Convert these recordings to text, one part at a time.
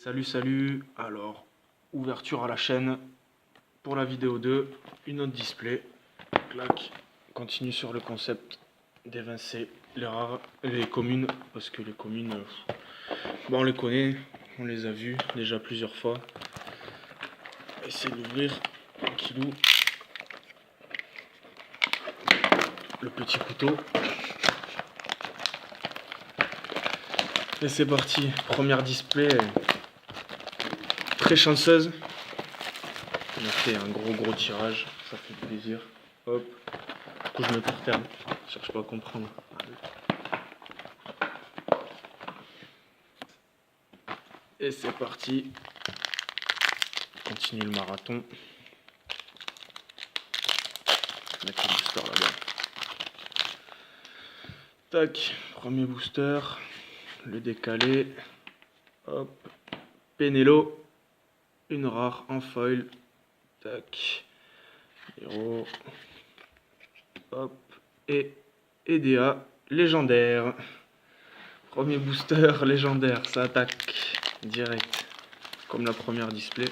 Salut, alors ouverture à la chaîne pour la vidéo 2, une autre display, clac, continue sur le concept d'évincer les rares, les communes, parce que les communes, bon, on les connaît, on les a vues déjà plusieurs fois. Essayer d'ouvrir tranquillou le petit couteau. Et c'est parti, première display, très chanceuse. On a fait un gros tirage, ça fait plaisir. Hop, du coup je mets par terre, je cherche pas à comprendre. Et c'est parti, on continue le marathon. Mettre le booster là-bas. Tac, premier booster, le décalé. Hop, Pénélo, une rare en foil. Tac, héros. Hop, et EDA légendaire. Premier booster légendaire, ça attaque direct, comme la première display.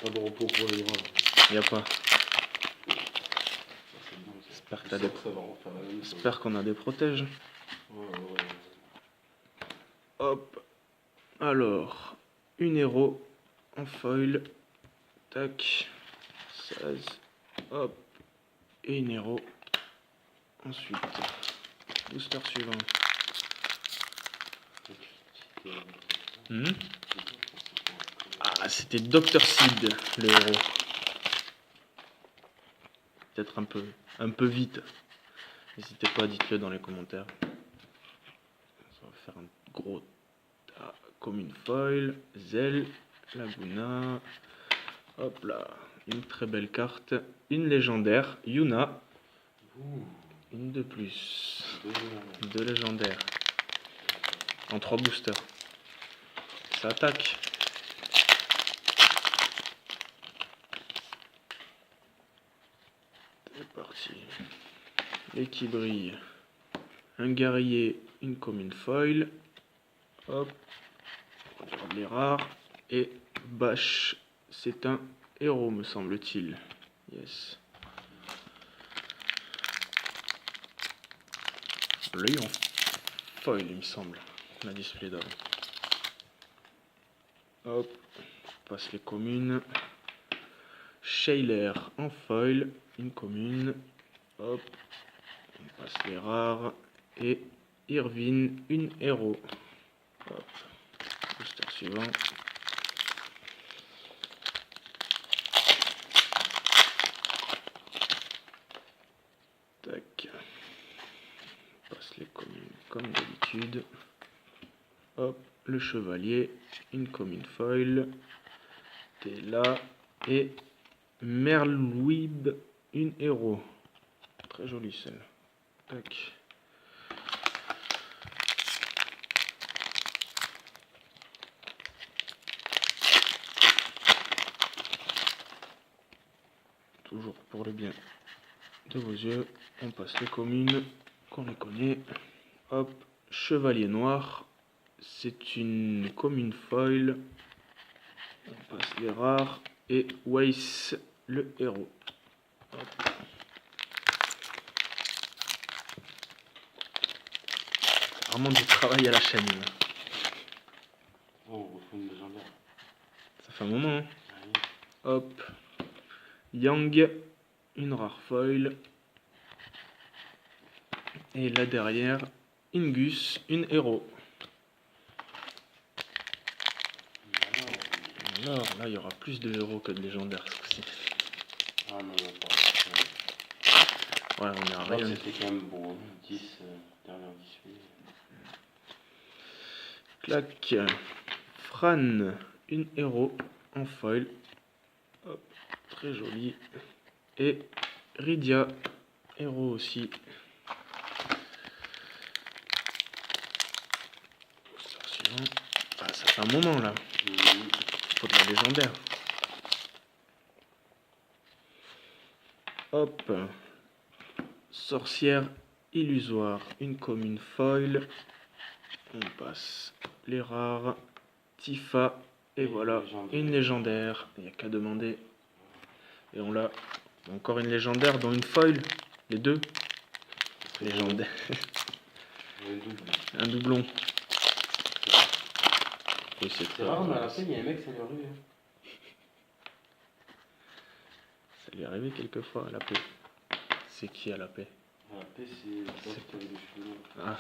Pas de repos pour les bras. Y a pas. J'espère qu'on a des protèges. Ouais. Hop. Alors, une héros en foil. Tac. 16. Hop. Et une héros. Ensuite, booster suivant. Ah, c'était Dr. Seed, le héros. Peut-être un peu vite. N'hésitez pas, dites-le dans les commentaires. On va faire un gros tas comme une foil. Zell, Laguna. Hop là, une très belle carte. Une légendaire, Yuna. Une de plus. Deux légendaires. En 3 boosters. Ça attaque. C'est parti. Et qui brille. Un guerrier, une commune foil. Hop. On regarde les rares. Et Bash, c'est un héros, me semble-t-il. Yes. On l'a eu en foil, il me semble. La display d'avant. Hop. On passe les communes. Shayler en foil, une commune. Hop. On passe les rares. Et Irvine, une héros. Hop. Booster suivant. Tac. On passe les communes comme d'habitude. Hop. Le chevalier, une commune foil. T'es là. Et Merlwib, une héros. Très jolie celle. Tac. Toujours pour le bien de vos yeux, on passe les communes qu'on les connaît. Hop, chevalier noir, c'est une commune foil. On passe les rares et Weiss, le héros. Hop. Vraiment du travail à la chaîne. Oh, une légendaire. Ça fait un moment. Hein. Hop. Yang, une rare foil. Et là derrière, Ingus, une héros. Alors là, il y aura plus de héros que de légendaires ce coup-ci. Ah non, pas. Ouais, on est à rien. C'était quand même bon, 10 dernière 18. Clac. Fran, une héros en foil. Hop, très joli. Et Rydia, héros aussi. Suivant. Ah, ça fait un moment là. Faut de la légendaire. Hop. Sorcière illusoire, une commune foil. On passe les rares. Tifa. Et voilà, légendaire. une légendaire. Il n'y a qu'à demander. Et on l'a. Encore une légendaire, dont une foil. Les deux. Légendaire. Un double. Un doublon. Oui, C'est rare, mais à la fin, il y a un mec, ça lui arrive. Ça lui est arrivé quelquefois à la paix. C'est qui à la paix? À la paix, c'est toi qui avais les cheveux longs. Ah.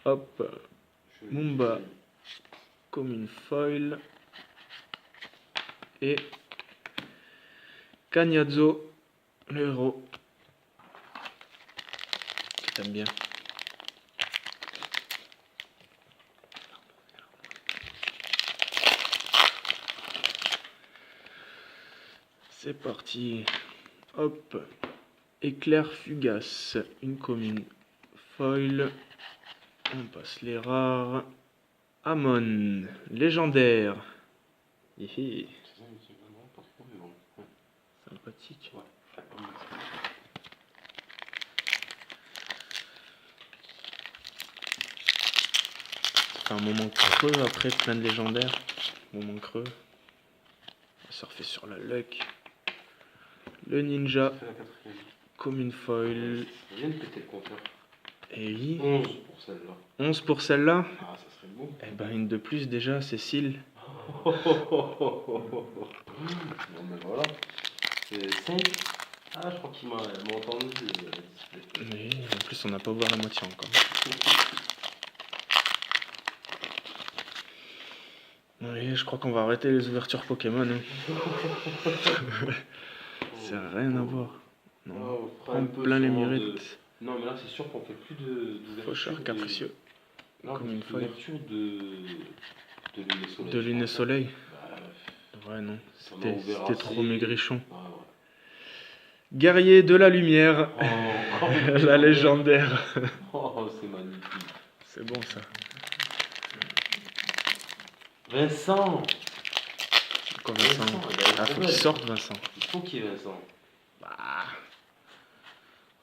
Hop. Cheveux- Mumba. cheveux- Comme une foil. Et Cagnazzo, le héros. Que t'aimes bien. C'est parti. Hop. Éclair fugace. Une commune. Foil. On passe les rares. Amon. Légendaire. Hihi. C'est ça, mais c'est vraiment pas trop, mais bon. Ouais. Sympathique. Ouais. Ça fait un moment creux après plein de légendaires. Moment creux. On va surfer sur la luck. Le ninja. Ça fait la quatrième. Comme une foil. Je viens de péter le compteur. Et oui. 11 pour celle-là. 11 pour celle-là. Ah, ça serait beau. Eh ben une de plus déjà, Cécile. Non, mais voilà. C'est 5. Ah, je crois qu'il m'a entendu. Oui, en plus on n'a pas ouvert la moitié encore. Oui, je crois qu'on va arrêter les ouvertures Pokémon. Hein. Ça n'a rien à voir. Non. On fera Prends un peu plein les sûrement mérites. Non, mais là, c'est sûr qu'on fait plus d'ouverture. Faucheur capricieux. Non, Comme une foil. Ouverture de lune et soleil. De lune et soleil. Bah, Ouais, non. on en verra C'était trop assez. maigrichon. Ah, ouais. Guerrier de la lumière. Oh, La légendaire. Oh, c'est magnifique. C'est bon ça. Vincent. Quand Vincent. Ah, faut qu'il sorte Vincent. Il faut qu'il y ait Vincent. Bah.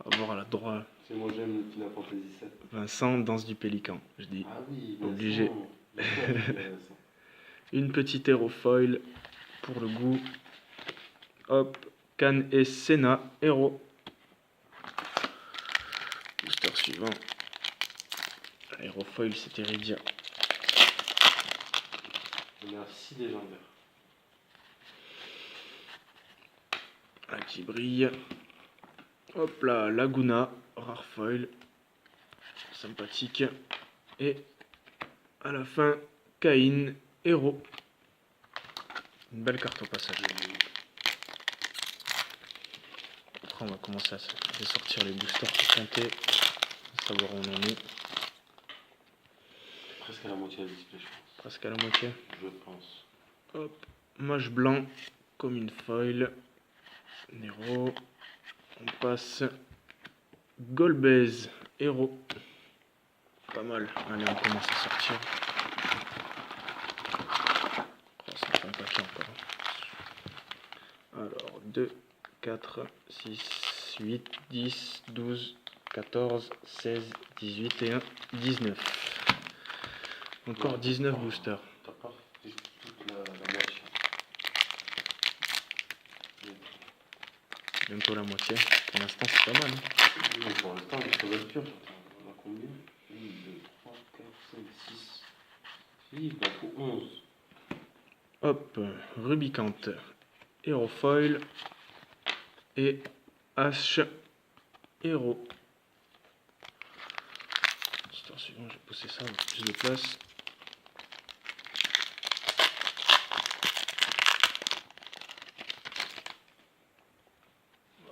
On va voir la droite. C'est moi j'aime le Final Fantasy 7. Vincent, danse du pélican, je dis. Ah oui, Vincent. Obligé. Bien sûr qu'il y a Vincent. Une petite hérofoil pour le goût. Hop. Can et Senna, héros. Booster suivant. Hérofoil, c'est Iridia. On a 6 légendaires. Ah, qui brille. Hop là, Laguna, rare foil. Sympathique. Et à la fin, Caïn, héros. Une belle carte au passage. Après, on va commencer à sortir les boosters pour compter, savoir où on en est. Presque à la moitié de la display, je pense. Presque à la moitié. Je pense. Hop, mage blanc, comme une foil. Nero. On passe. Golbez, héros. Pas mal. Allez, on commence à sortir. Oh, ça fait un paquet encore. Alors, 2, 4, 6, 8, 10, 12, 14, 16, 18 et 1, 19. Encore 19 boosters. T'as pas fait toute la moitié. Bientôt la moitié. Pour l'instant, c'est pas mal. Hein. Oui, pour l'instant, il faut ouverture. On a combien 1, 2, 3, 4, 5, 6. Il en faut 11. Hop, Rubicante, Hérofoil et H, Héros. Histoire suivante, je vais pousser ça avec plus de place.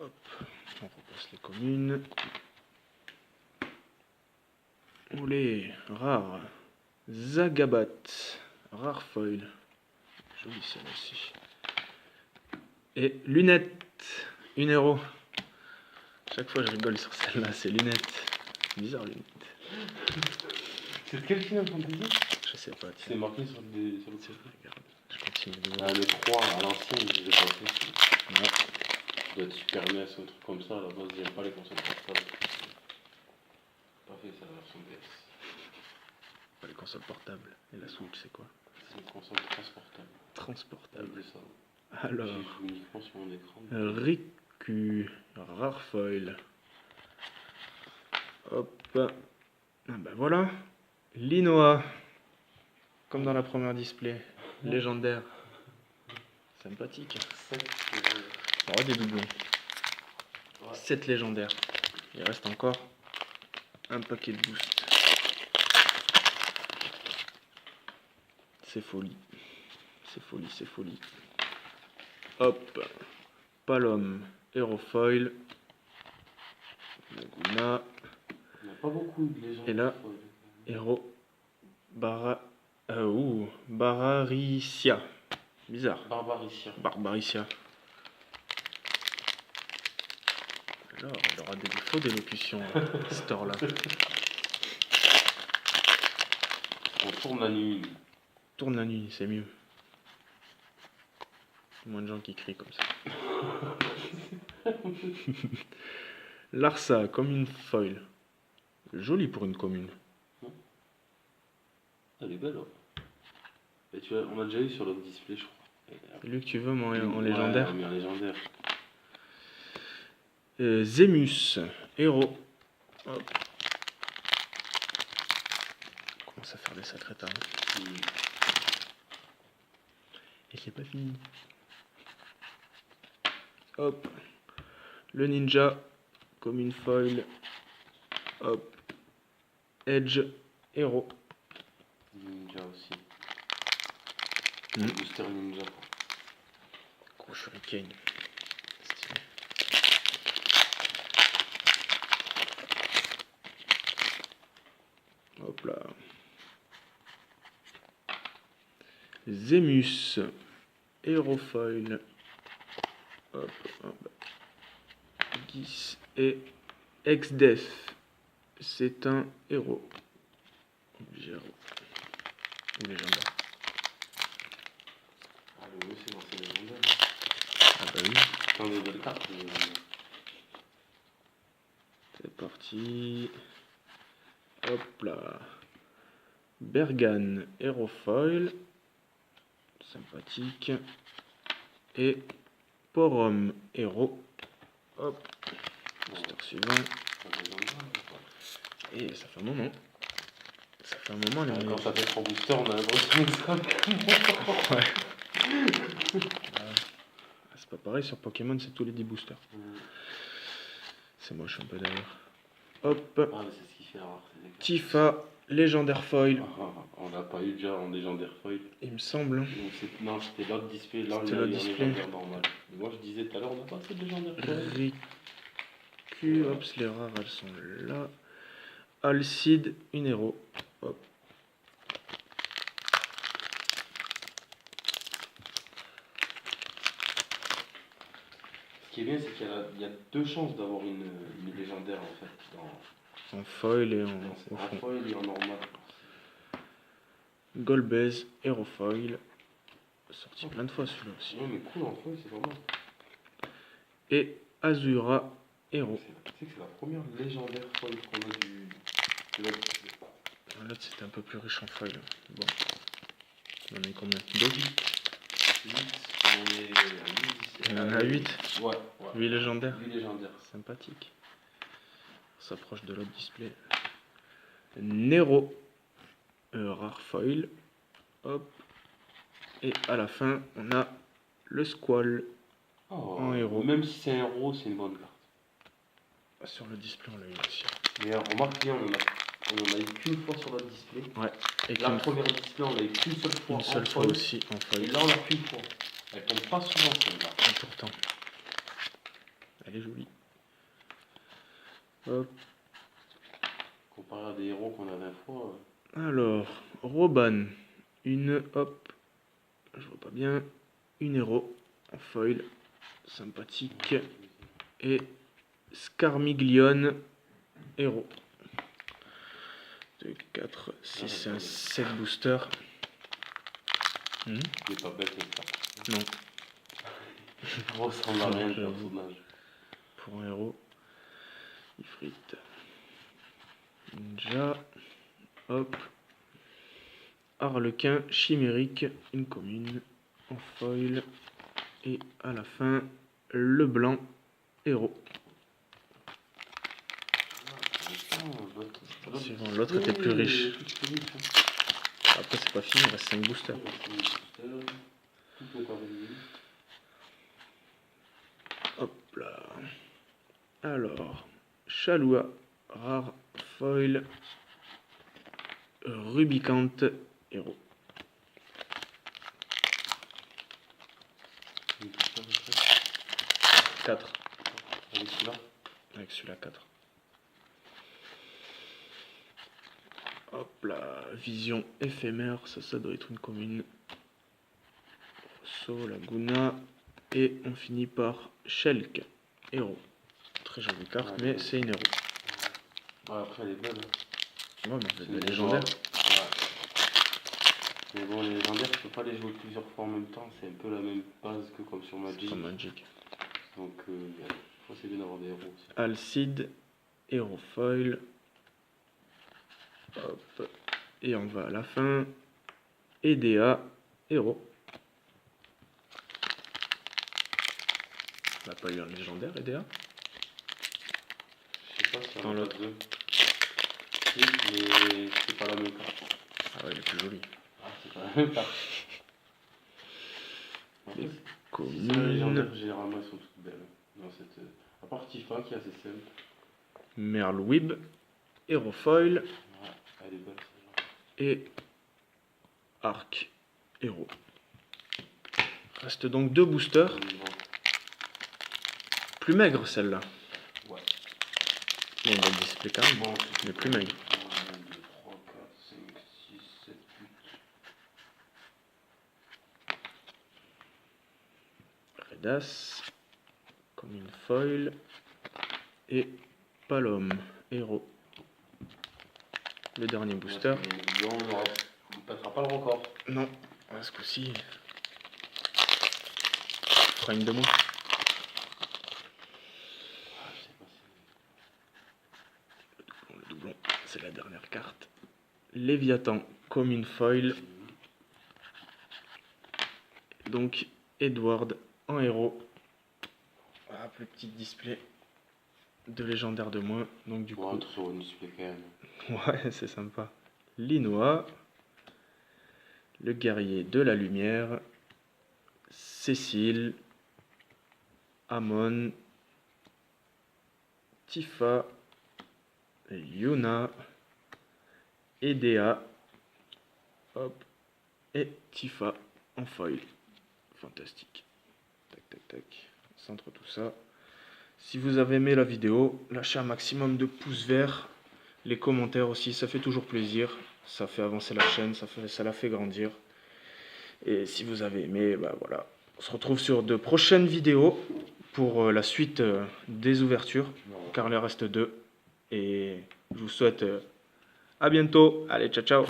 Hop, on repasse les communes. Olé, rare. Zagabat, rare foil. Jolie celle aussi. Et lunettes, une héros. Chaque fois je rigole sur celle-là, c'est lunettes. Bizarre lunettes. C'est quel Final Fantasy? Je sais pas, C'est tiens. marqué sur le Tiens, regarde, je continue de Ah, voir. le 3 à l'ancienne, je l'ai pas fait. Ouais. Ça doit être Super NES ou un truc comme ça. À la base, j'aime pas les consoles portables. Pas fait ça la version DS. pas les consoles portables. Et la Switch, c'est quoi? C'est une console transportable. Transportable. Avec ça. Alors, J'ai joué uniquement sur mon écran. Riku, rare foil. Hop. Ah bah voilà. Linoa. Comme dans la première display. Légendaire. Sympathique. 7 On aura des doublons. Ouais. 7 légendaires. Il reste encore un paquet de boost. C'est folie. C'est folie, c'est folie. Hop. Palom. Aerofoil. Laguna. Il n'y a pas beaucoup de légendes. Et là, Hero. Bararicia. Bizarre. Barbaricia. Barbaricia. Alors, il aura des défauts d'élocution, cette heure-là. On tourne la nuit. Tourne la nuit, c'est mieux. Moins de gens qui crient comme ça. Larsa, commune foil. Joli pour une commune. Elle est belle, hein. Et tu vois, on a déjà eu sur l'autre display, je crois. C'est lui que tu veux, moi, en Ouais, légendaire. mais en légendaire. Zemus, héros. Hop. On commence à faire des sacrés tarés. Et c'est pas fini. Hop. Le ninja, comme une foil. Hop. Edge, héros. Ninja aussi. Mm. Booster ninja. Gros shuriken. Stylé. Hop là. Zemus, Aerofoil. Hop, hop. Gis et Exdef. C'est un héros. Obligé héros. Ou légendaire. Ah, le mieux, c'est dans ces légendaires. Ah bah oui. Dans des belles cartes, les légendaires. C'est parti. Hop là. Bergan, Aerofoil. Sympathique. Et Porom, héros. Hop. Booster suivant. Et ça fait un moment. Ça fait un moment, les Quand ça fait 3 boosters, on a l'impression que ça. Ouais. C'est pas pareil sur Pokémon, c'est tous les 10 boosters. C'est moche un peu d'ailleurs. Hop. Ah, mais c'est ce qui fait rare. Tifa, légendaire foil. On l'a pas eu déjà en légendaire foil. Il me semble. Non, c'était l'autre display. Là, C'était on a eu l'autre en display. légendaire normal. Mais moi, je disais tout à l'heure, on n'a pas assez de légendaire foil. Riku, hop, les rares elles sont là. Alcide, une héros. Hop. Ce qui est bien, c'est qu'il y a 2 chances d'avoir une légendaire en fait. En foil et en En foil et en normal. Golbez, Aerofoil. Sorti plein de fois celui-là aussi. Ouais, mais cool en foil, c'est pas mal. Et Azura, héros. Tu sais que c'est la première légendaire foil qu'on a de l'autre display. L'autre c'était un peu plus riche en foil. Bon. On en a eu combien? 2? 8, on est à 8. Il y en a 8. Ouais. 8 légendaires. 8 légendaires. Sympathique. On s'approche de l'autre display. Nero. Rare foil. Hop. Et à la fin, on a le Squall. Oh, En héros. Même si c'est un héros, c'est une bonne carte. Sur le display, on l'a eu aussi. Mais remarque bien, on en a eu qu'une fois sur notre display. Ouais. Et La première display, on l'a eu qu'une seule fois. une seule fois aussi en Et foil. là, on l'a qu'une fois. Elle tombe pas souvent celle-là. Et pourtant. Elle est jolie. Hop. Comparé à des héros qu'on a 20 fois. Alors, Roban. Une, hop. Je vois pas bien. Une héros en foil. Sympathique. Et Scarmiglione, héros. 2, 4, 6, 1, 7 boosters. Il est pas bête cette carte. Non, Il ressemble à rien le J'avoue. personnage. pour un héros. Ifrit. Ninja. Hop. Harlequin chimérique, une commune en foil. Et à la fin, le blanc héros. Suivant, l'autre était plus riche. Après, c'est pas fini, il reste 5 boosters. Hop là. Alors, Chaloua, rare, foil, Rubicante, héros. Quatre. Avec celui-là. Avec celui-là, 4. Hop là, vision éphémère, ça doit être une commune. Rosso, Laguna. Et on finit par Shulk, héros. Très jolie carte, Ouais, mais c'est une héros. Ouais, après elle est belle. Ouais, mais c'est Une légendaire. Ouais. Mais bon, les légendaires, tu peux pas les jouer plusieurs fois en même temps. C'est un peu la même base que comme sur Magic. Comme Magic. Donc, faut c'est bien d'avoir des héros aussi. Alcide, héros foil. Hop. Et on va à la fin. EDA, héros. On n'a pas eu un légendaire, EDA. Je sais pas si Dans on a l'autre. pas deux. Si, mais c'est pas la même carte. Ah ouais, il est plus joli. Ah, c'est pas la même carte. En Les fait, si c'est la communes. légendaire, généralement elles sont toutes belles. Dans cette... À part Tifa qui est assez simple. Merlwib, héros foil. Ouais, elle est belle celle-là. Et Arc, héros. Reste donc 2 boosters. Plus maigre celle-là. Ouais. Bon, on va le display quand même. Bon, Mais plus maigre. 1, 2, 3, 4, 5, 6, 7, 8. Redas, comme une foil. Et Palom, héros. Le dernier booster. Ouais, on ne pètera pas le record. Non, à ce coup-ci. Fera une de moins. Ah, je sais pas si... Le doublon, c'est la dernière carte. Léviathan, comme une foil. Donc, Edward en héros. Ah, plus petit display. De légendaire de moins. Donc, du coup. Sur une display quand même. Ouais, c'est sympa. Linois. Le guerrier de la lumière. Cécile. Amon. Tifa. Yuna. Edea. Hop. Et Tifa en foil. Fantastique. Tac, tac, tac. Centre tout ça. Si vous avez aimé la vidéo, lâchez un maximum de pouces verts. Les commentaires aussi, ça fait toujours plaisir. Ça fait avancer la chaîne, ça la fait grandir. Et si vous avez aimé, bah voilà. On se retrouve sur de prochaines vidéos pour la suite des ouvertures, car il en reste 2. Et je vous souhaite à bientôt. Allez, ciao, ciao.